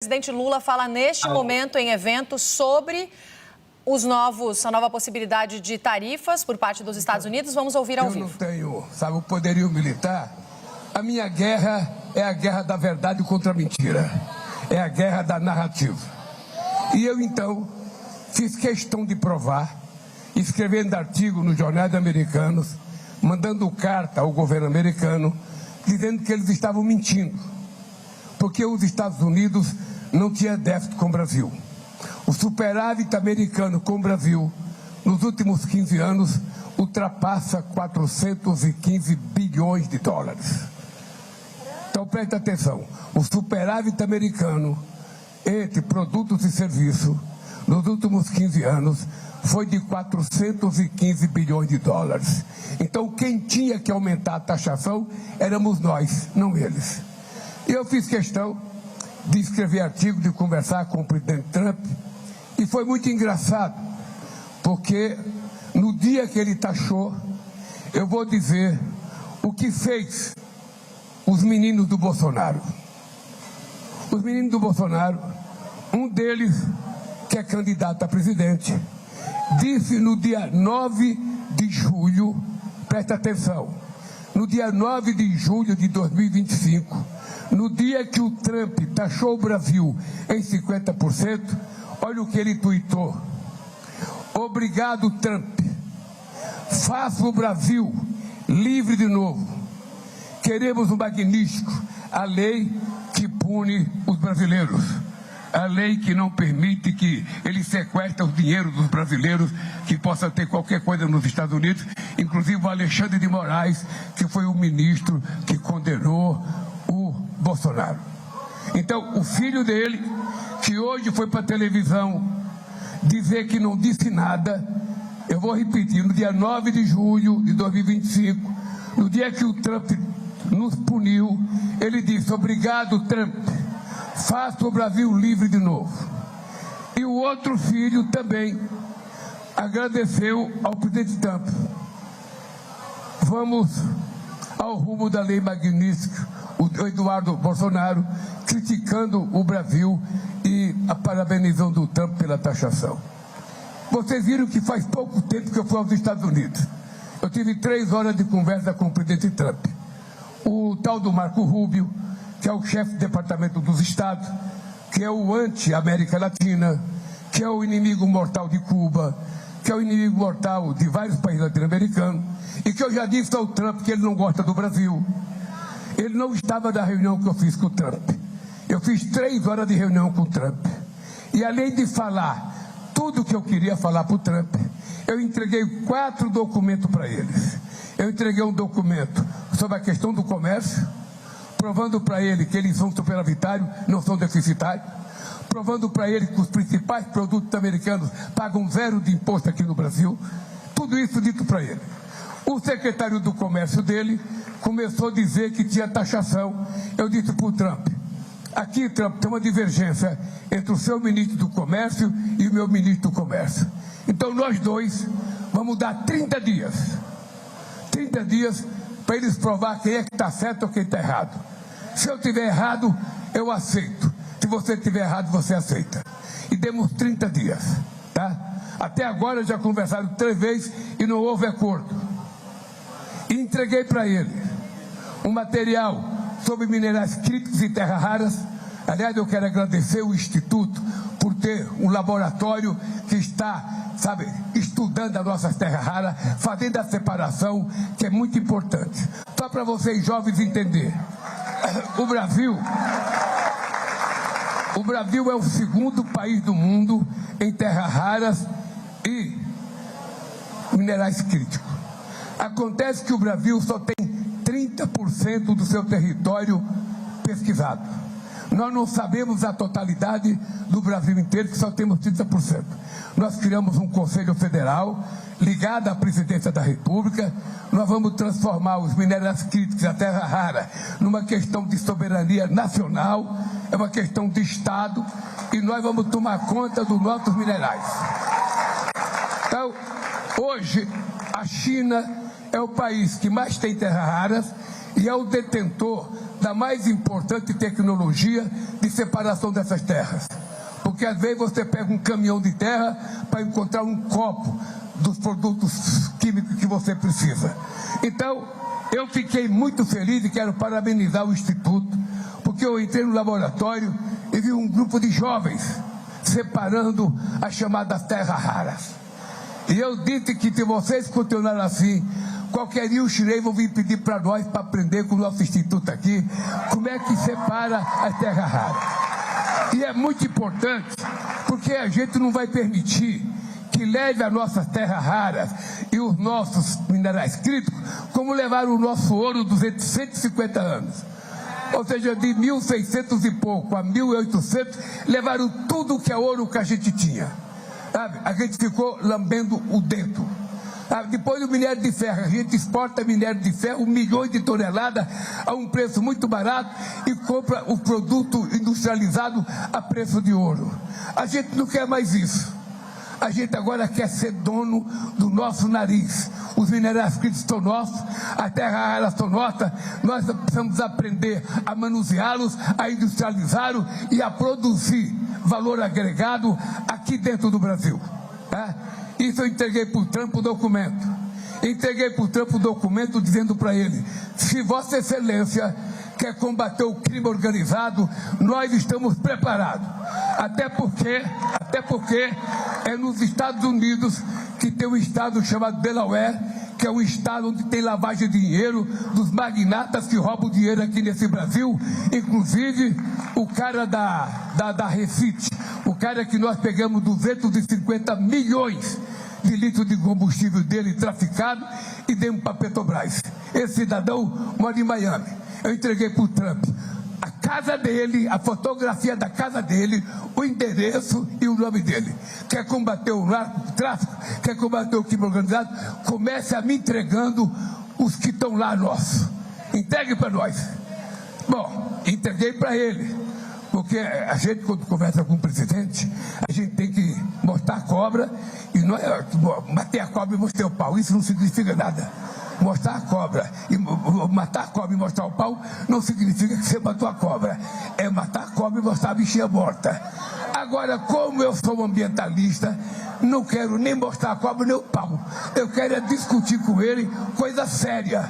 presidente Lula fala neste momento em evento sobre a nova possibilidade de tarifas por parte dos Estados Unidos. Vamos ouvir ao vivo. Eu não tenho, o poderio militar. A minha guerra é a guerra da verdade contra a mentira. É a guerra da narrativa. E eu, então, fiz questão de provar, escrevendo artigo nos jornais americanos, mandando carta ao governo americano, dizendo que eles estavam mentindo, porque os Estados Unidos não tinham déficit com o Brasil. O superávit americano com o Brasil, nos últimos 15 anos, ultrapassa 415 bilhões de dólares. Então, preste atenção, o superávit americano entre produtos e serviços, nos últimos 15 anos, foi de 415 bilhões de dólares. Então, quem tinha que aumentar a taxação éramos nós, não eles. E eu fiz questão de escrever artigo, de conversar com o presidente Trump, e foi muito engraçado, porque no dia que ele taxou, eu vou dizer o que fez os meninos do Bolsonaro. Os meninos do Bolsonaro, um deles, que é candidato a presidente, disse no dia 9 de julho, presta atenção, no dia 9 de julho de 2025, no dia que o Trump taxou o Brasil em 50%, olha o que ele tuitou: obrigado, Trump, faça o Brasil livre de novo, queremos um magnífico, a lei que pune os brasileiros, a lei que não permite que ele sequestre o dinheiro dos brasileiros, que possa ter qualquer coisa nos Estados Unidos, inclusive o Alexandre de Moraes, que foi o ministro que condenou o Bolsonaro. Então, o filho dele, que hoje foi para a televisão dizer que não disse nada, eu vou repetir, no dia 9 de julho de 2025, no dia que o Trump nos puniu, ele disse: obrigado, Trump, faça o Brasil livre de novo. E o outro filho também agradeceu ao presidente Trump. Vamos ao rumo da lei magnífica, o Eduardo Bolsonaro criticando o Brasil e parabenizando o Trump pela taxação. Vocês viram que faz pouco tempo que eu fui aos Estados Unidos. Eu tive 3 horas de conversa com o presidente Trump. O tal do Marco Rubio, que é o chefe do Departamento dos Estados, que é o anti-América Latina, que é o inimigo mortal de Cuba, que é o inimigo mortal de vários países latino-americanos, e que eu já disse ao Trump que ele não gosta do Brasil. Ele não estava na reunião que eu fiz com o Trump. Eu fiz 3 horas de reunião com o Trump. E além de falar tudo o que eu queria falar para o Trump, eu entreguei 4 documentos para eles. Eu entreguei um documento sobre a questão do comércio, provando para ele que eles são superavitários, não são deficitários, provando para ele que os principais produtos americanos pagam 0 de imposto aqui no Brasil. Tudo isso dito para ele. O secretário do comércio dele começou a dizer que tinha taxação. Eu disse para o Trump: aqui, Trump, tem uma divergência entre o seu ministro do comércio e o meu ministro do comércio. Então nós dois vamos dar 30 dias. 30 dias para eles provar quem é que está certo ou quem está errado. Se eu estiver errado, eu aceito. Se você estiver errado, você aceita. E demos 30 dias, tá? Até agora já conversaram 3 vezes e não houve acordo. E entreguei para ele um material sobre minerais críticos e terras raras. Aliás, eu quero agradecer o Instituto por ter um laboratório que está, estudando as nossas terras raras, fazendo a separação, que é muito importante. Só para vocês jovens entenderem, o Brasil é o 2º país do mundo em terras raras e minerais críticos. Acontece que o Brasil só tem 30% do seu território pesquisado. Nós não sabemos a totalidade do Brasil inteiro, que só temos 30%. Nós criamos um Conselho Federal ligado à Presidência da República. Nós vamos transformar os minerais críticos, a terra rara, numa questão de soberania nacional, é uma questão de Estado, e nós vamos tomar conta dos nossos minerais. Então, hoje, a China é o país que mais tem terras raras e é o detentor da mais importante tecnologia de separação dessas terras. Porque às vezes você pega um caminhão de terra para encontrar um copo dos produtos químicos que você precisa. Então, eu fiquei muito feliz e quero parabenizar o Instituto, porque eu entrei no laboratório e vi um grupo de jovens separando as chamadas terras raras. E eu disse que se vocês continuarem assim, qualquer dia os chineses vão vir pedir para nós, para aprender com o nosso instituto aqui, como é que separa as terras raras. E é muito importante, porque a gente não vai permitir que leve as nossas terras raras e os nossos minerais críticos, como levaram o nosso ouro dos 150 anos. Ou seja, de 1600 e pouco a 1800, levaram tudo que é ouro que a gente tinha. Sabe? A gente ficou lambendo o dedo. Depois do minério de ferro, a gente exporta minério de ferro, milhões de toneladas a um preço muito barato e compra o produto industrializado a preço de ouro. A gente não quer mais isso. A gente agora quer ser dono do nosso nariz. Os minerais críticos são nossos, a terra rara são nossas. Nós precisamos aprender a manuseá-los, a industrializá-los e a produzir valor agregado aqui dentro do Brasil. Tá? Isso eu entreguei para o Trump o documento. Entreguei para o Trump o documento dizendo para ele: se Vossa Excelência quer combater o crime organizado, nós estamos preparados. Até porque é nos Estados Unidos que tem um estado chamado Delaware, que é um estado onde tem lavagem de dinheiro dos magnatas que roubam dinheiro aqui nesse Brasil, inclusive o cara da Refit, o cara que nós pegamos 250 milhões de litros de combustível dele traficado e demos para a Petrobras. Esse cidadão mora em Miami. Eu entreguei para o Trump a casa dele, a fotografia da casa dele, o endereço e o nome dele. Quer combater o narcotráfico, quer combater o crime organizado, comece a me entregando os que estão lá nossos. Entregue para nós. Bom, entreguei para ele, porque a gente, quando conversa com o presidente, a gente tem que mostrar a cobra, e não é bater a cobra e mostrar o pau. Isso não significa nada. Mostrar a cobra e matar a cobra e mostrar o pau não significa que você matou a cobra. É matar a cobra e mostrar a bichinha morta. Agora, como eu sou um ambientalista, não quero nem mostrar a cobra nem o pau. Eu quero é discutir com ele coisa séria.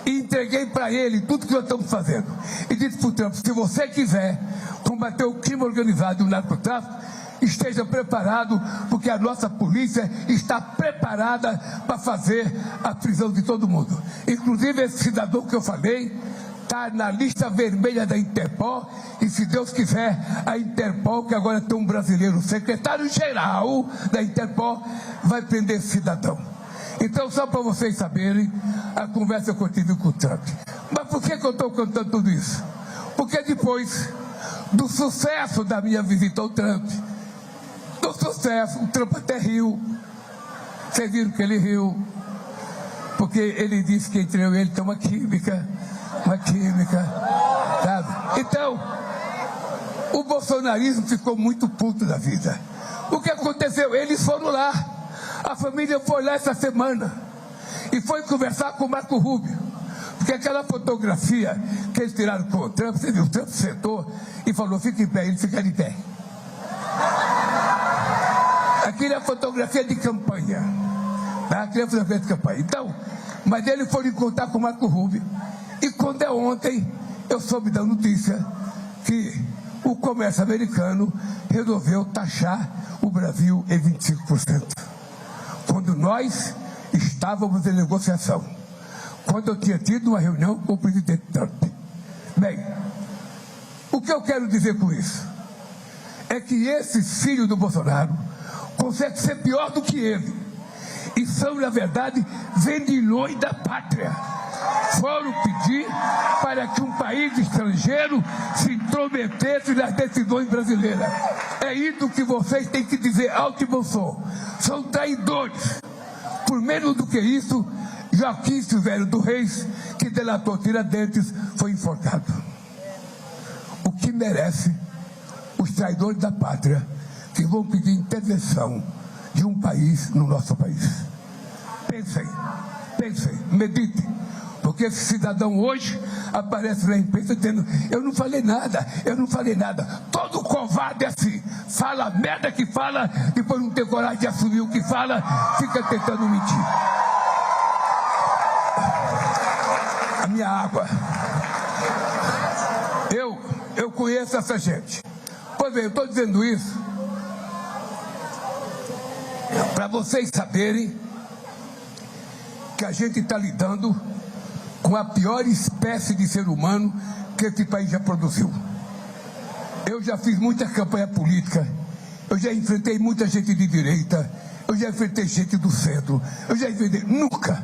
E entreguei para ele tudo que nós estamos fazendo. E disse para o Trump: se você quiser combater o crime organizado e o narcotráfico, esteja preparado, porque a nossa polícia está preparada para fazer a prisão de todo mundo. Inclusive esse cidadão que eu falei está na lista vermelha da Interpol, e se Deus quiser, a Interpol, que agora tem um brasileiro, secretário-geral da Interpol, vai prender esse cidadão. Então, só para vocês saberem a conversa que eu tive com o Trump. Mas por que eu estou contando tudo isso? Porque depois do sucesso da minha visita ao Trump, do sucesso, o Trump até riu. Vocês viram que ele riu, porque ele disse que entre eu e ele tem uma química, sabe? Então, o bolsonarismo ficou muito puto da vida. O que aconteceu? Eles foram lá, a família foi lá essa semana e foi conversar com o Marco Rubio, porque aquela fotografia que eles tiraram com o Trump, você viu, o Trump sentou e falou: fica em pé, ele fica de pé. Aquilo é a fotografia de campanha, tá? Aquilo é a fotografia de campanha. Então, mas eles foram encontrar com o Marco Rubio, e quando é ontem, eu soube da notícia que o comércio americano resolveu taxar o Brasil em 25%. Quando nós estávamos em negociação, quando eu tinha tido uma reunião com o presidente Trump. Bem, o que eu quero dizer com isso é que esses filhos do Bolsonaro conseguem ser pior do que ele, e são, na verdade, vendilhões da pátria. Foram pedir para que um país estrangeiro se intrometesse nas decisões brasileiras. É isso que vocês têm que dizer alto e bom som. São traidores. Por menos do que isso, Joaquim Silvério dos Reis, que delatou Tiradentes, foi enforcado. O que merece os traidores da pátria, que vão pedir intervenção de um país no nosso país. Pensem, meditem, Porque esse cidadão hoje aparece na imprensa dizendo: eu não falei nada. Todo covarde é assim, fala a merda que fala, depois não tem coragem de assumir o que fala, fica tentando mentir. A minha água. Eu conheço essa gente. Pois bem, eu estou dizendo isso para vocês saberem que a gente está lidando com a pior espécie de ser humano que esse país já produziu. Eu já fiz muita campanha política, eu já enfrentei muita gente de direita, eu já enfrentei gente do centro, eu já enfrentei... Nunca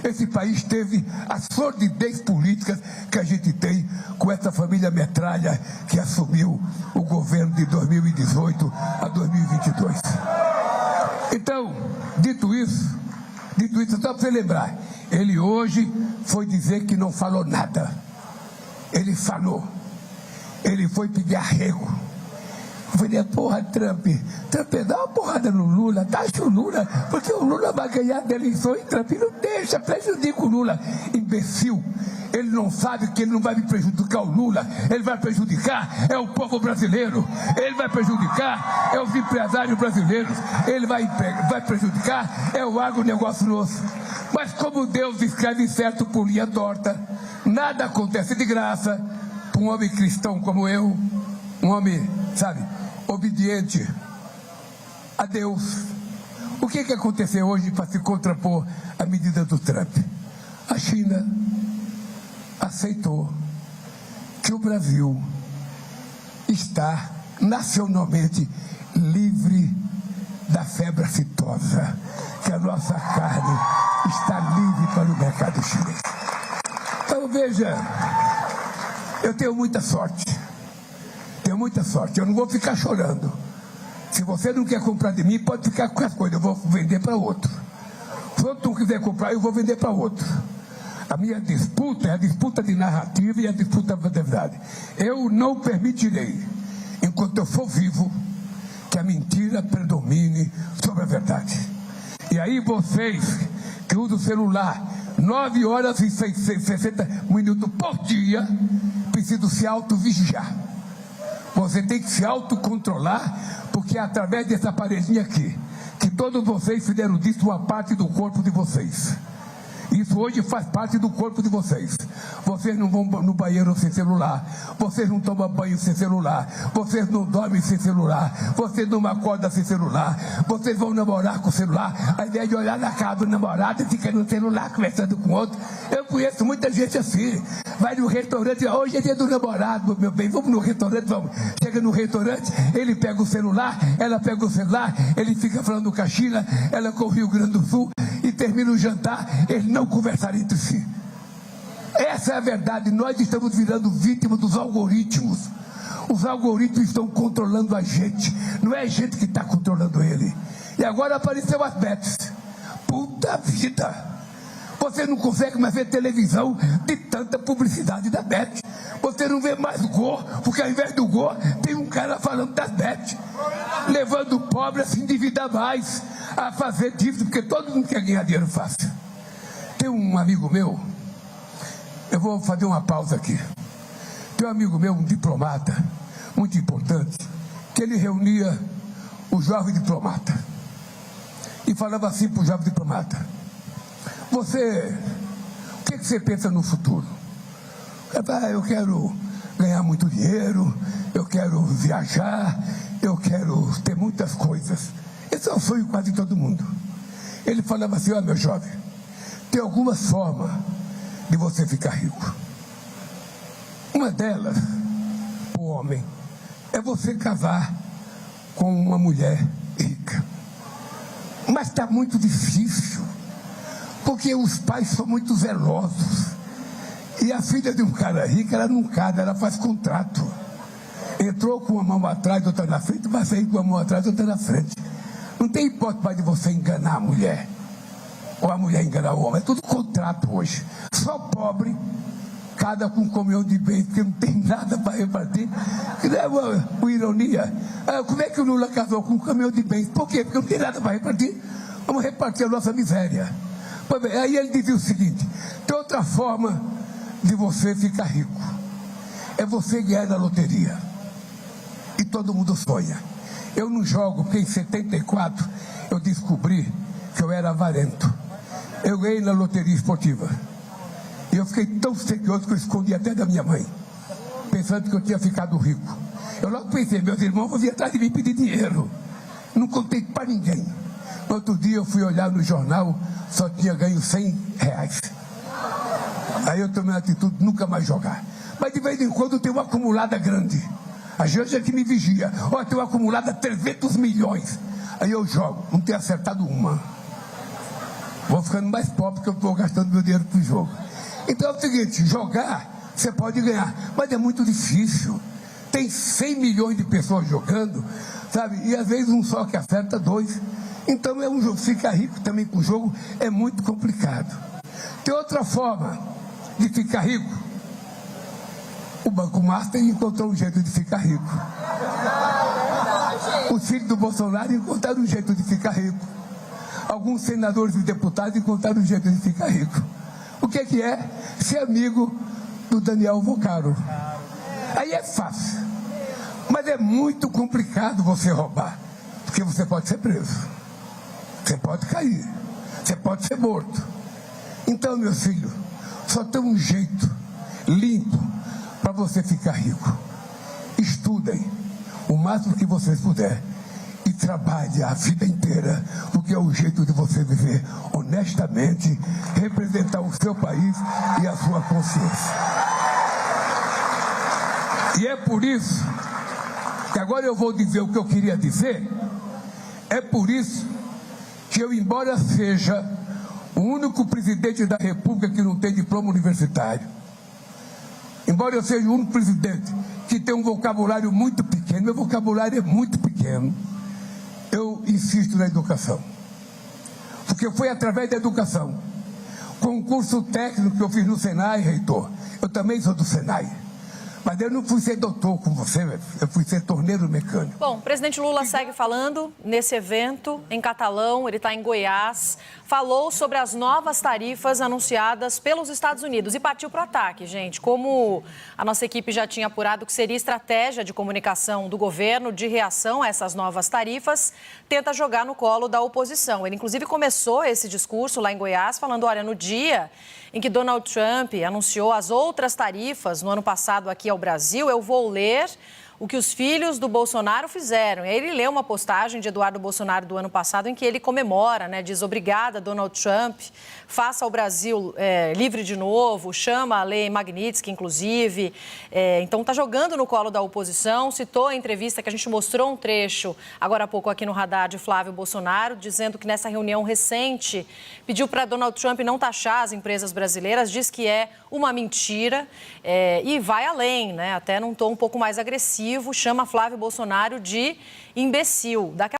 esse país teve a sordidez política que a gente tem com essa família metralha que assumiu o governo de 2018 a 2022. Então, dito isso, só para você lembrar, ele hoje foi dizer que não falou nada. Ele falou. Ele foi pedir arrego. Eu falei: porra, Trump, dá uma porrada no Lula, taxa o Lula, porque o Lula vai ganhar da eleição e Trump não deixa, prejudica o Lula. Imbecil, ele não sabe que ele não vai prejudicar o Lula, ele vai prejudicar o povo brasileiro, ele vai prejudicar os empresários brasileiros, ele vai prejudicar o agronegócio nosso. Mas como Deus escreve certo por linha torta, nada acontece de graça para um homem cristão como eu, um homem, sabe, obediente a Deus. O que aconteceu hoje para se contrapor à medida do Trump? A China aceitou que o Brasil está nacionalmente livre da febre aftosa, que a nossa carne está livre para o mercado chinês. Então veja, eu tenho muita sorte, eu não vou ficar chorando. Se você não quer comprar de mim, pode ficar com as coisas, eu vou vender para outro. Se outro não quiser comprar, eu vou vender para outro. A minha disputa é a disputa de narrativa e a disputa da verdade. Eu não permitirei, enquanto eu for vivo, que a mentira predomine sobre a verdade. E aí vocês que usam o celular 9 horas e 60 minutos por dia, precisam se autovigiar. Você tem que se autocontrolar, porque é através desse aparelhinho aqui que todos vocês fizeram disso uma parte do corpo de vocês. Isso hoje faz parte do corpo de vocês. Vocês não vão no banheiro sem celular, vocês não tomam banho sem celular, vocês não dormem sem celular, vocês não acordam sem celular, vocês vão namorar com o celular, ao invés de olhar na cara do namorado e fica no celular conversando com outro. Eu conheço muita gente assim, vai no restaurante, hoje é dia do namorado, meu bem, vamos no restaurante, vamos. Chega no restaurante, ele pega o celular, ela pega o celular, ele fica falando com a China, ela com o Rio Grande do Sul, e termina o jantar, eles não conversarem entre si. Essa é a verdade. Nós estamos virando vítimas dos algoritmos. Os algoritmos estão controlando a gente, não é a gente que está controlando ele. E agora apareceu as bets. Puta vida, você não consegue mais ver televisão de tanta publicidade da bet. Você não vê mais Gol, porque ao invés do Gol tem um cara falando das bet, levando o pobre a se endividar mais, a fazer dívida, porque todo mundo quer ganhar dinheiro fácil. Tem um amigo meu, eu vou fazer uma pausa aqui. Tem um amigo meu, um diplomata muito importante, que ele reunia o jovem diplomata e falava assim para o jovem diplomata: o que você pensa no futuro? Eu quero ganhar muito dinheiro, eu quero viajar, eu quero ter muitas coisas. Esse é o sonho de quase todo mundo. Ele falava assim: meu jovem, tem alguma forma de você ficar rico. Uma delas, o homem, é você casar com uma mulher rica. Mas está muito difícil, porque os pais são muito zelosos. E a filha de um cara rico, ela não casa, ela faz contrato. Entrou com uma mão atrás, outra na frente, vai sair com uma mão atrás, outra na frente. Não tem hipótese mais de você enganar a mulher, ou a mulher enganar o homem. É tudo contrato hoje. Só pobre casa com um caminhão de bens, porque não tem nada para repartir. É uma ironia. Como é que o Lula casou com um caminhão de bens? Por quê? Porque não tem nada para repartir. Vamos repartir a nossa miséria. Aí ele dizia o seguinte: tem outra forma de você ficar rico, é você ganhar na loteria. E todo mundo sonha. Eu não jogo porque em 74 eu descobri que eu era avarento. Eu ganhei na loteria esportiva. E eu fiquei tão serioso que eu escondi até da minha mãe, pensando que eu tinha ficado rico. Eu logo pensei, meus irmãos vão vir atrás de mim pedir dinheiro. Não contei para ninguém. No outro dia eu fui olhar no jornal, só tinha ganho R$100. Aí eu tomei a atitude de nunca mais jogar. Mas de vez em quando eu tenho uma acumulada grande. A Janja que me vigia. Olha, tem uma acumulada 300 milhões. Aí eu jogo, não tenho acertado uma. Vou ficando mais pobre porque eu estou gastando meu dinheiro pro jogo. Então é o seguinte, jogar, você pode ganhar, mas é muito difícil. Tem 100 milhões de pessoas jogando, sabe? E às vezes um só que acerta, dois. Então é um jogo, ficar rico também com o jogo é muito complicado. Tem outra forma de ficar rico. O Banco Master encontrou um jeito de ficar rico. Os filhos do Bolsonaro encontraram um jeito de ficar rico. Alguns senadores e deputados encontraram um jeito de ficar rico. O que é? Ser amigo do Daniel Vocaro. Aí é fácil. Mas é muito complicado você roubar. Porque você pode ser preso. Você pode cair. Você pode ser morto. Então, meu filho, só tem um jeito limpo para você ficar rico. Estudem o máximo que vocês puderem e trabalhe a vida inteira, porque é o jeito de você viver honestamente, representar o seu país e a sua consciência. E é por isso que agora eu vou dizer o que eu queria dizer. É por isso que eu, embora seja o único presidente da República que não tem diploma universitário, embora eu seja o único presidente que tem um vocabulário muito pequeno, meu vocabulário é muito pequeno, eu insisto na educação. Porque foi através da educação, com o curso técnico que eu fiz no Senai, reitor, eu também sou do Senai, mas eu não fui ser doutor com você, eu fui ser torneiro mecânico. Bom, o presidente Lula segue falando nesse evento em Catalão, ele está em Goiás, falou sobre as novas tarifas anunciadas pelos Estados Unidos e partiu para o ataque, gente. Como a nossa equipe já tinha apurado que seria estratégia de comunicação do governo de reação a essas novas tarifas, tenta jogar no colo da oposição. Ele, inclusive, começou esse discurso lá em Goiás falando, olha, no dia em que Donald Trump anunciou as outras tarifas no ano passado aqui ao Brasil, eu vou ler o que os filhos do Bolsonaro fizeram. E aí ele leu uma postagem de Eduardo Bolsonaro do ano passado em que ele comemora, né, diz obrigada Donald Trump, faça o Brasil livre de novo, chama a lei Magnitsky, inclusive. Então está jogando no colo da oposição, citou a entrevista que a gente mostrou um trecho agora há pouco aqui no radar de Flávio Bolsonaro, dizendo que nessa reunião recente pediu para Donald Trump não taxar as empresas brasileiras, diz que é uma mentira e vai além, né, até num tom um pouco mais agressivo, chama Flávio Bolsonaro de imbecil.